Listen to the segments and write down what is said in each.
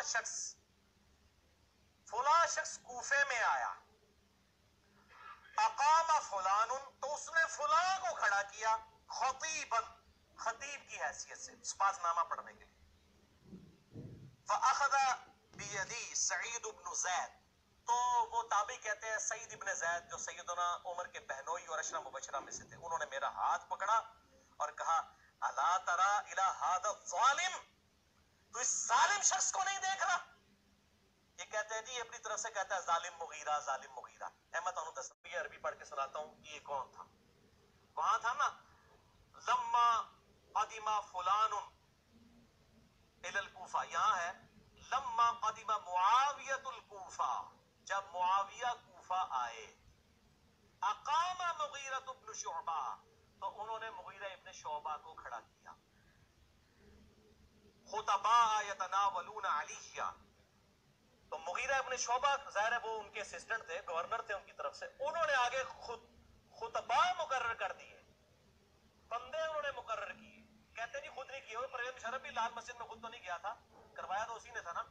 शख्स कूफे में आया, अकामा फुलानुन, तो उसने फुलां को खड़ा किया, खतीबन, खतीब की हैसियत से स्पासनामा पढ़ने के लिए। फअखज़ा बियदी सईद इब्न ज़ैद, तो वो ताबी कहते हैं सईद इब्न ज़ैद जो सैयदना उमर के बहनोई और अशरा मुबशरा में से थे, उन्होंने मेरा हाथ पकड़ा और कहा, अला तरा इला हादा ज़ालिम, तो इस जालिम शख्स को नहीं देख रहा? ये कहते हैं जी, अपनी तरफ से कहता है जालिम मुगीरा, जालिम मुगीरा। मैं तो दस अरबी पढ़ के सुनाता हूं कि ये कौन था। वहां था ना, लम्मा कदिमा फुलानुन इलल कूफा, यहां है लम्मा कदिमा मुआवियतुल कूफा, जब मुआविया कूफा आए, अकामा मुगीरा इब्न शुअबा, तो उन्होंने मुगीरा इब्न शुअबा को खड़ा किया। खुतबा यतनावलून अलिया, तो मुगीरा इब्न शुअबा ज़ाहिर है वो उनके असिस्टेंट थे, गवर्नर थे उनकी तरफ से, उन्होंने आगे खुतबा मुकर्रर कर दिए, बंदे उन्होंने मुकर्रर किए। कहते नहीं खुद नहीं किए, परवेज मुशर्रफ भी लाल मस्जिद में खुद तो नहीं गया था, करवाया तो उसी ने था ना,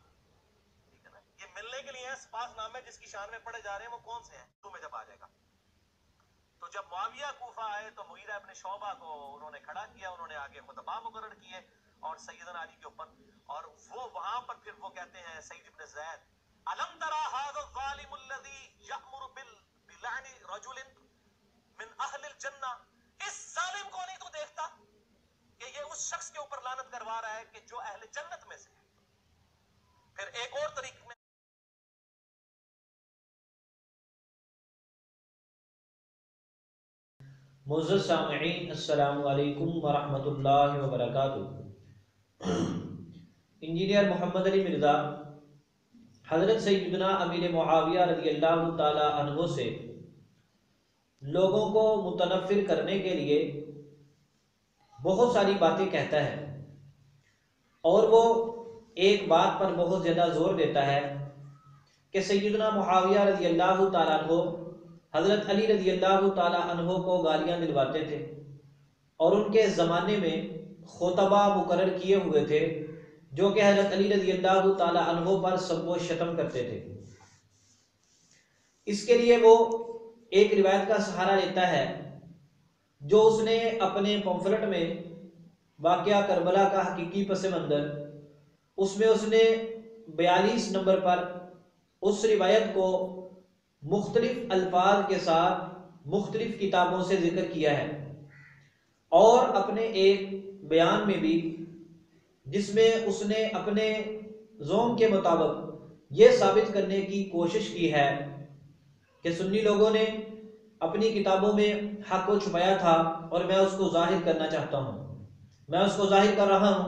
ठीक है ना। ये मिलने के लिए स्पासनामे जिसकी शान में पढ़े जा रहे हैं वो कौन से हैं, तुम्हें जब आ जाएगा। तो जब मुआविया कूफा आए तो मुगीरा इब्न शुअबा को उन्होंने खड़ा किया, उन्होंने आगे खुतबा मुकर्रर किए और सैयदना अली के ऊपर, और वो वहां पर फिर वो कहते हैं सईद इब्न ज़ैद, अलम तरा हाज़ा ज़ालिम अल्लज़ी यअमुरु बिलअनी रजुलिन मिन अहलिल जन्ना, इस जालिम को नहीं तू देखता कि ये उस शख्स के ऊपर लानत करवा रहा है कि जो अहले जन्नत में से है। फिर एक और तरीके में मुअज़्ज़ज़ सामिईन, अस्सलामु अलैकुम व रहमतुल्लाहि व बरकातुहू। इंजीनियर मोहम्मद अली मिर्ज़ा हज़रत सैयदना अमीर मुआविया रज़ियल्लाहु ताला अन्हु से लोगों को मुतनफ़िर करने के लिए बहुत सारी बातें कहता है, और वो एक बात पर बहुत ज़्यादा ज़ोर देता है कि सैयदना मुआविया रज़ियल्लाहु ताला अन्हु हज़रत अली रज़ियल्लाहु ताला अन्हु को गालियाँ दिलवाते थे, और उनके ज़माने में खुतबा मुकर्रर किए हुए थे जो कि हज़रत अली रज़ियल्लाहु ताला अन्हु पर सबको शतम करते थे। इसके लिए वो एक रिवायत का सहारा लेता है जो उसने अपने पम्फलेट में वाक़या करबला का हकीकी पस मंज़र, उसमें उसने 42 नंबर पर उस रिवायत को मुख्तलिफ अल्फाज के साथ मुख्तलिफ किताबों से जिक्र किया है, और अपने एक बयान में भी जिसमें उसने अपने ज़ौम के मुताबिक ये साबित करने की कोशिश की है कि सुन्नी लोगों ने अपनी किताबों में हक़ को छुपाया था और मैं उसको ज़ाहिर करना चाहता हूँ, मैं उसको ज़ाहिर कर रहा हूँ।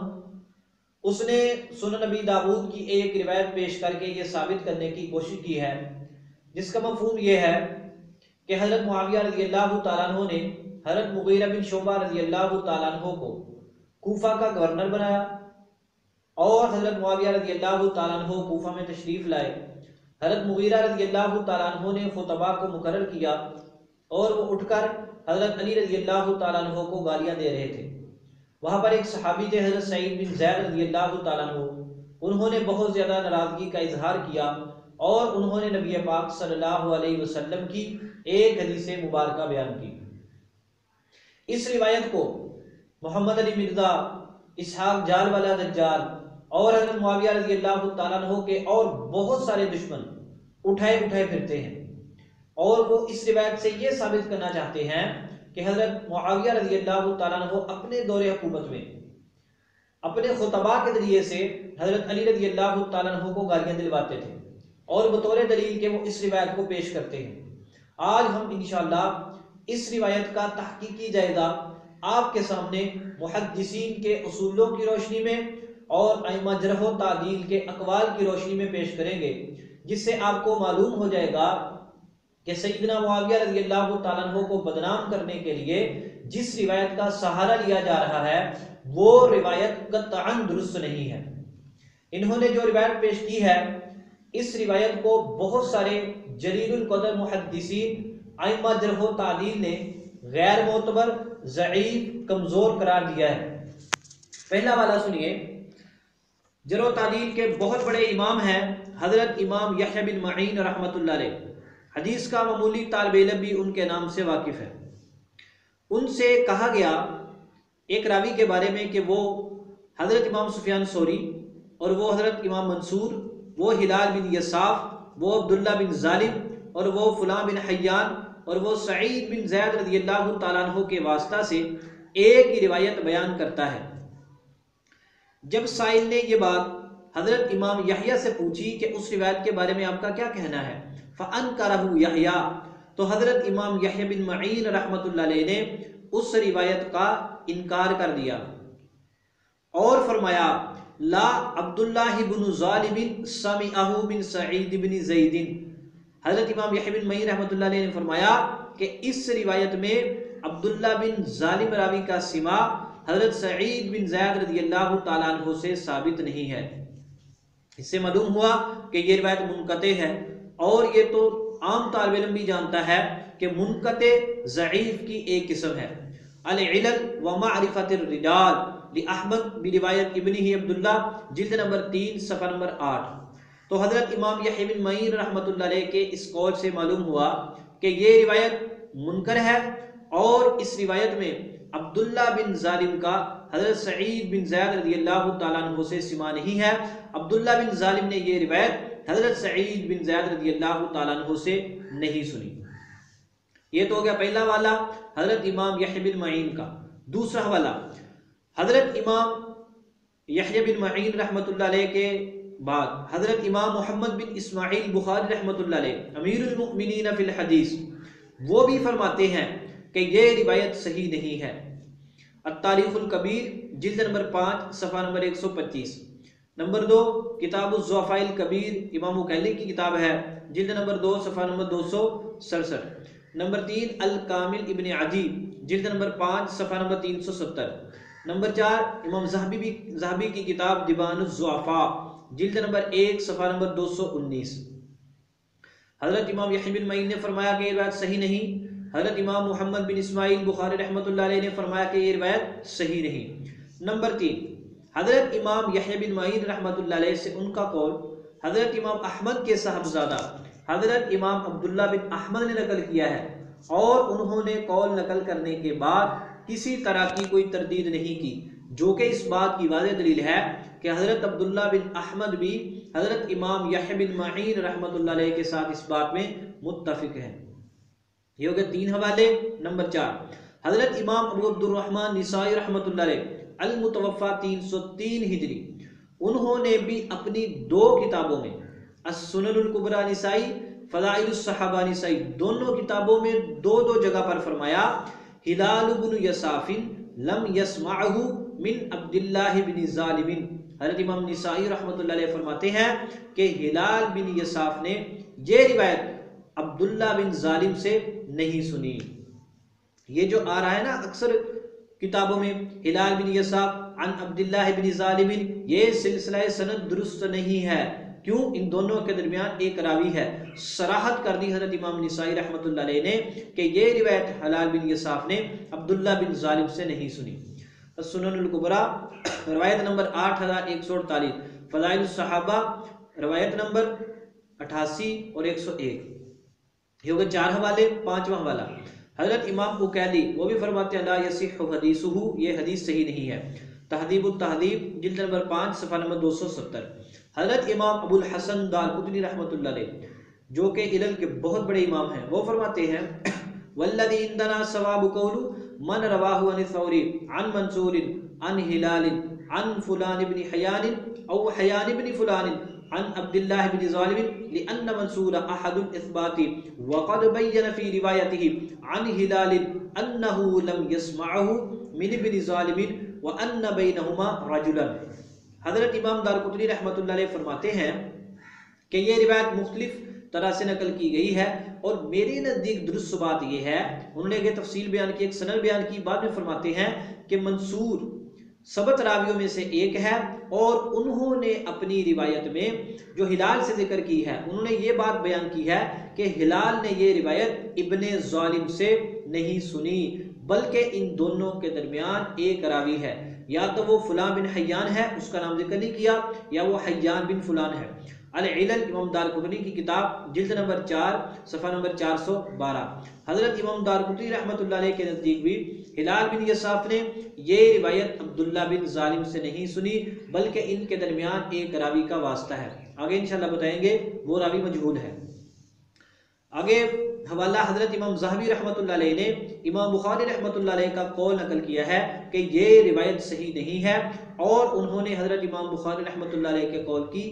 उसने सुनन नबी दाऊद की एक रिवायत पेश करके ये साबित करने की कोशिश की है जिसका मफ़हूम ये है कि हज़रत मुआविया रज़ियल्लाहु ताला अन्हु ने हज़रत मुगीरा बिन शुअबा रज़ियल्लाहु ताला अन्हु को कूफा का गवर्नर बनाया, और हज़रत मुआविया रज़ियल्लाहु ताला अन्हु कूफा में तशरीफ़ लाए। हज़रत मुगीरा रज़ियल्लाहु ताला अन्हु ने खुतबा को मुकर्रर किया और वो उठकर हज़रत अली रज़ियल्लाहु ताला अन्हु को गालियाँ दे रहे थे। वहाँ पर एक सहाबी थे हज़रत सईद बिन ज़ैद रज़ियल्लाहु ताला अन्हु, उन्होंने बहुत ज़्यादा नाराज़गी का इजहार किया और उन्होंने नबी पाक सल्लल्लाहु अलैहि वसल्लम की एक हदीस मुबारका बयान की। इस रिवायत को मोहम्मद अली मिर्ज़ा, इसहाक जाल वाला दज्जाल और हज़रत मुआविया रज़ियल्लाहु ताला अन्हु के और बहुत सारे दुश्मन उठाए फिरते हैं, और वो इस रिवायत से ये साबित करना चाहते हैं कि हज़रत मुआविया रज़ियल्लाहु ताला अन्हु अपने दौरे हुकूमत में अपने खुतबा के जरिए से हज़रत अली रज़ियल्लाहु ताला अन्हु को गालियाँ दिलवाते थे, और बतौर दलील के वो इस रिवायत को पेश करते हैं। आज हम इंशाअल्लाह इस रिवायत का तहकीकी जायज़ा आपके सामने मुहद्दिसीन के उसूलों की रोशनी में और अइम्मा जरह व तादील के अक़वाल की रोशनी में पेश करेंगे, जिससे आपको मालूम हो जाएगा कि सैयदना मुआविया रज़ियल्लाहु ताला अन्हु को बदनाम करने के लिए जिस रिवायत का सहारा लिया जा रहा है वो रिवायत कतअन दुरुस्त नहीं है। इन्होंने जो रिवायत पेश की है, इस रिवायत को बहुत सारे जलीलुल कदर मुहद्दिसीन अइम्मा जरह व तादील ने गैर मोतबर, ज़ईफ, कमज़ोर करार दिया है। पहला वाला सुनिए, जरो तादील के बहुत बड़े इमाम हैं हजरत इमाम यहया बिन मईन रहमतुल्लाह अलैह। हदीस का मामूली तालिब इल्म भी उनके नाम से वाकिफ है। उनसे कहा गया एक रावी के बारे में कि वो हजरत इमाम सुफियान सौरी और वो हजरत इमाम मंसूर, वो हिलाल बिन यसाफ, वो अब्दुल्ला बिन जालिम और वो फुलां बिन हय्यान और वो सईद बिन ज़ैद रज़ियल्लाहु ताला अन्हु के वास्ता से एक ही रिवायत बयान करता है। जब साइल ने ये बात हजरत इमाम यहया से पूछी कि उस रिवायत के बारे में आपका क्या कहना है, फ़अनकरहु यहया, तो हजरत इमाम यहया बिन मईन रहमतुल्लाह अलैह ने उस रिवायत का इनकार कर दिया और फरमाया ला अब्दुल्लाह इब्न ज़ालिम समिअहु बिन सईद बिन ज़ैद। हजरत इमाम यहया बिन मईन रहमतुल्लाह अलैह ने फरमाया कि इस रिवायत में अब्दुल्ला बिन ज़ालिम रावी का सिमा हजरत सईद बिन ज़ैद रज़ियल्लाहु ताला अन्हु से साबित नहीं है। इससे मालूम हुआ कि ये रिवायत मुनक़ते है और ये तो आम तालिब इल्म भी जानता है कि मुनक़ते ज़ईफ़ की एक किस्म है। अल-इलल व मारिफतुर रिजाल लि अहमद बि रिवायत इब्नी अब्दुल्ला जिल्द नंबर 3 सफ़ा नंबर 8। तो हजरत इमाम यहया बिन मईन रहमतुल्लाह अलैह के इस कौल से मालूम हुआ कि ये रिवायत मुनकर है और इस रिवायत में अब्दुल्ला बिन जालिम का हजरत सईद बिन ज़ैद रज़ियल्लाहु ताला अन्हु से सिमा नहीं है। अब्दुल्ला बिन जालिम ने ये रिवायत हजरत सईद बिन ज़ैद रज़ियल्लाहु ताला अन्हु से नहीं सुनी। ये तो हो गया पहला वाला हजरत इमाम यहया बिन मईन का। दूसरा वाला हजरत इमाम यहया बिन मईन रहमतुल्लाह अलैह के बाद हजरत इमाम मोहम्मद बिन इस्माइल बुखारी रहमतुल्लाह अलैह अमीरुल मुमिनीन फिल हदीस, वो भी फरमाते हैं कि ये रिवायत सही नहीं है। अत-तारीखुल कबीर जिल्द नंबर 5 सफ़ा नंबर 125। नंबर 2 किताबुज़-ज़ुअफ़ाइल कबीर इमाम मुकल्लिद की किताब है, जिल्द नंबर 2 सफ़ा नंबर 267। नंबर 3 अल-कामिल इब्न अदी जिल्द नंबर 5 सफ़ा नंबर 370। नंबर 4 इमाम ज़हबी की किताब दीवानुज़-ज़ुअफ़ा जिल्द नंबर 1 सफ़ा नंबर 219। हजरत इमाम यहया बिन मईन ने फरमाया कि ये रिवायत सही नहीं। हजरत इमाम मोहम्मद बिन इस्माइल बुखारी रहमतुल्लाह अलैह ने फरमाया कि ये रिवायत सही नहीं। नंबर 3 हजरत इमाम यहया बिन मईन रहमतुल्लाह अलैह से उनका कौल हजरत इमाम अहमद के साहबजादा हजरत इमाम अब्दुल्ला बिन अहमद ने नकल किया है और उन्होंने कौल नकल करने के बाद किसी तरह की कोई तरदीद नहीं की, जो कि इस बात की वाज़ेह दलील है कि हजरत अब्दुल्ला बिन अहमद भी हजरत इमाम यहया बिन मईन रहमतुल्लाह अलैह के साथ इस बात में मुत्तफिक हैं। ये हो गए 3 हवाले। नंबर 4 हजरत इमाम अबू अब्दुर्रहमान निसाई रहमतुल्लाह अलैह अल-मुतवफ़्फ़ा 303 हिजरी, उन्होंने भी अपनी 2 किताबों में अस-सुननुल कुबरा निसाई, फ़ज़ाइलुस सहाबा निसाई, दोनों किताबों में 2-2 जगह पर फरमाया हिलाल इब्न यसाफिन लम यस्मअहु मिन अब्दुल्लाह बिन ज़ालिम। हजरत इमाम निसाई रहमतुल्लाह अलैह फरमाते हैं कि हिलाल बिन यसाफ ने ये रिवायत अब्दुल्ला बिन जालिम से नहीं सुनी। ये जो आ रहा है ना अक्सर किताबों में हिलाल बिन यसाफ अन अब्दुल्लाह बिन जालिम, ये सिलसिला सनद दुरुस्त नहीं है। क्यों? इन दोनों के दरमियान एक रावी है। सराहत कर दी हजरत इमाम निसाई रहमतुल्लाह अलैह ने कि ये रिवायत हिलाल बिन यसाफ ने अब्दुल्ला बिन जालिम से नहीं सुनी। सुननुल कुबरा रवायत नंबर 8148, फ़ज़ाइलुस सहाबा रवायत नंबर 88 और 101। ये हो गए 4 हवाले। 5वां हवाला हजरत इमाम उकैली, वो भी फरमाते हैं ला यसिहु हदीसुहु, ये हदीस सही नहीं है। तहदीबुत तहदीब जिल्द नंबर 5 सफ़ा नंबर 270। हजरत इमाम अबुल हसन दारक़ुतनी रहमतुल्लाह अलैह, जो कि इल्म के बहुत बड़े इमाम हैं, वो फरमाते हैं वल्लज़ी इंदना सवाबु कौलु मन रवाहु अन सौरी अन मंसूर अन हिलाल अन फुलान इब्न हयान औ हयान इब्न फुलान अन अब्दुल्लाह बिन ज़ालिम लिअन्न मंसूर अहदुल इस्बाती वक़द बय्यन फ़ी रिवायतिही अन हिलाल अन्नहु लम यस्मअहु मिन इब्न ज़ालिम व अन्न बैनहुमा रजुलन। हज़रत इमाम दारक़ुतनी रहमतुल्लाह अलैह फरमाते हैं कि ये रिवायत मुख्तलिफ तरह से नकल की गई है और मेरे नज़दीक दुरुस्त बात यह है, उन्होंने एक तफसील बयान की, एक सनद बयान की, बाद में फरमाते हैं कि मंसूर सबत रावियों में से एक है और उन्होंने अपनी रिवायत में जो हिलाल से जिक्र की है, उन्होंने ये बात बयान की है कि हिलाल ने ये रिवायत इब्ने ज़ालिम से नहीं सुनी, बल्कि इन दोनों के दरमियान एक रावी है। या तो वो फुलान बिन हय्यान है, उसका नाम जिक्र नहीं किया, या वो हय्यान बिन फुलान है। अल-इलल इमाम दारकुतनी की किताब जिल्द नंबर 4 सफ़ा नंबर 412। हज़रत इमाम दारकुतनी रहमतुल्लाह अलैह के नज़दीक भी हिलाल बिन यसाफ ने ये रिवायत अब्दुल्ला बिन जालिम से नहीं सुनी, बल्कि इनके दरमियान एक रावी का वास्ता है। आगे इंशाल्लाह बताएंगे वो रावी मजहूल है। आगे हवाला हजरत इमाम ज़हबी रहमतुल्लाह अलैह ने इमाम बुखारी रहमतुल्लाह अलैह का कौल नकल किया है कि ये रिवायत सही नहीं है, और उन्होंने हजरत इमाम बुखारी रहमतुल्लाह अलैह के कौल की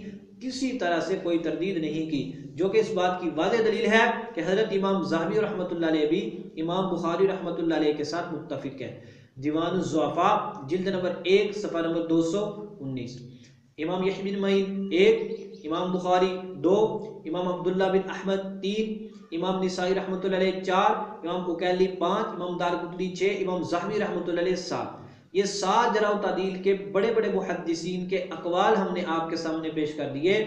किसी तरह से कोई तरदीद नहीं की, जो कि इस बात की वाज़ेह दलील है कि हजरत इमाम ज़हबी रहमतुल्लाह अलैह भी इमाम बुखारी रहमतुल्लाह अलैह के साथ मुत्तफिक है। दीवानुज़्ज़ुअफ़ा जिल्द नंबर 1 सफ़ा नंबर 219। इमाम यहया बिन मईन 1, इमाम बुखारी 2, इमाम अब्दुल्ला बिन अहमद 3, इमाम निसाई रहमतुल्लाह अलैह 4, इमाम उकैली 5, इमाम दारकुतनी 6, इमाम ज़हबी रहमतुल्लाह अलैह 7। ये 7 जरा तादील के बड़े बड़े मुहद्दिसीन के अक़वाल हमने आपके सामने पेश कर दिए,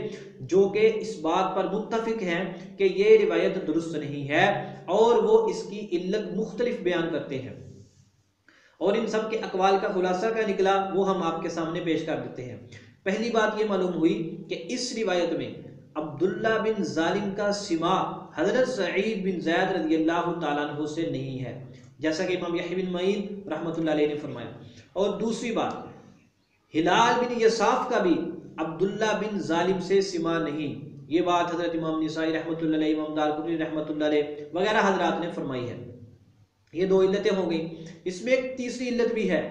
जो कि इस बात पर मुत्तफिक हैं कि ये रिवायत दुरुस्त नहीं है, और वो इसकी इल्लत मुख्तलिफ बयान करते हैं। और इन सब के अक़वाल का खुलासा क्या निकला वो हम आपके सामने पेश कर देते हैं। पहली बात ये मालूम हुई कि इस रिवायत में अब्दुल्ला बिन जालिम का सिमा हजरत सईद बिन ज़ैद रज़ियल्लाहु ताला अन्हु से नहीं है, जैसा कि इमाम यहया बिन मईन रहमतुल्लाह अलैह ने फरमाया। और दूसरी बात, हिलाल बिन यसाफ का भी अब्दुल्ला बिन जालिम से सिमा नहीं, ये बात हजरत इमाम निसाई रहमतुल्लाह अलैह, इमाम दारकुतनी रहमतुल्लाह अलैह वगैरह हजरात ने फरमाई है। ये 2 इल्लतें हो गई। इसमें एक तीसरी इल्लत भी है।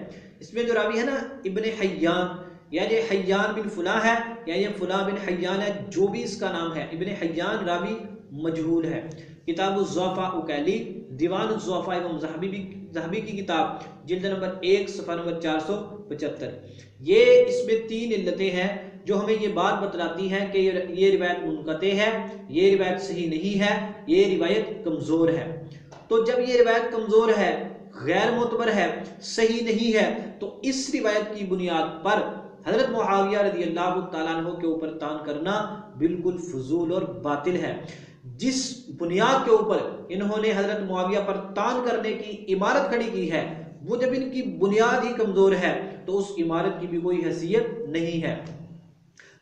इसमें जो रावी है ना इब्ने हय्यान, या ये हय्यान बिन फुला है या ये फुला बिन हय्यान है, जो भी इसका नाम है, इब्ने हय्यान रावी मजहूल है। किताबुज़्ज़ुअफ़ा उकैली, दीवानुज़्ज़ुअफ़ा इमाम ज़हबी की किताब जिल्द नंबर 1 सफ़ा नंबर 475। ये इसमें 3 इल्लतें हैं जो हमें ये बात बतलाती हैं कि ये रिवायत मुनक़ते है, ये रिवायत सही नहीं है, ये रिवायत कमज़ोर है। तो जब ये रिवायत कमज़ोर है, गैर मोतबर है, सही नहीं है, तो इस रिवायत की बुनियाद पर हजरत मुआविया रज़ियल्लाहु ताला अन्हु के ऊपर तान करना बिल्कुल फजूल और बातिल है। जिस बुनियाद के ऊपर इन्होंने हजरत मुआविया पर तान करने की इमारत खड़ी की है, वो जब इनकी बुनियाद ही कमजोर है तो उस इमारत की भी कोई हैसियत नहीं है।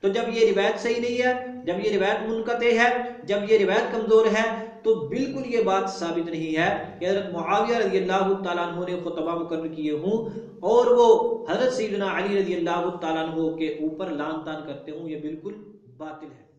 तो जब ये रिवायत सही नहीं है, जब ये रिवायत मुनक़ते है, जब ये रिवायत कमजोर है, तो बिल्कुल ये बात साबित नहीं है कि हज़रत मुआविया रज़ियल्लाहु ताला अन्हु ने खुतबा मुकर्रर किए हों और वो हज़रत सैयदना अली रज़ियल्लाहु ताला अन्हु के ऊपर लान तान करते हों। ये बिल्कुल बातिल है।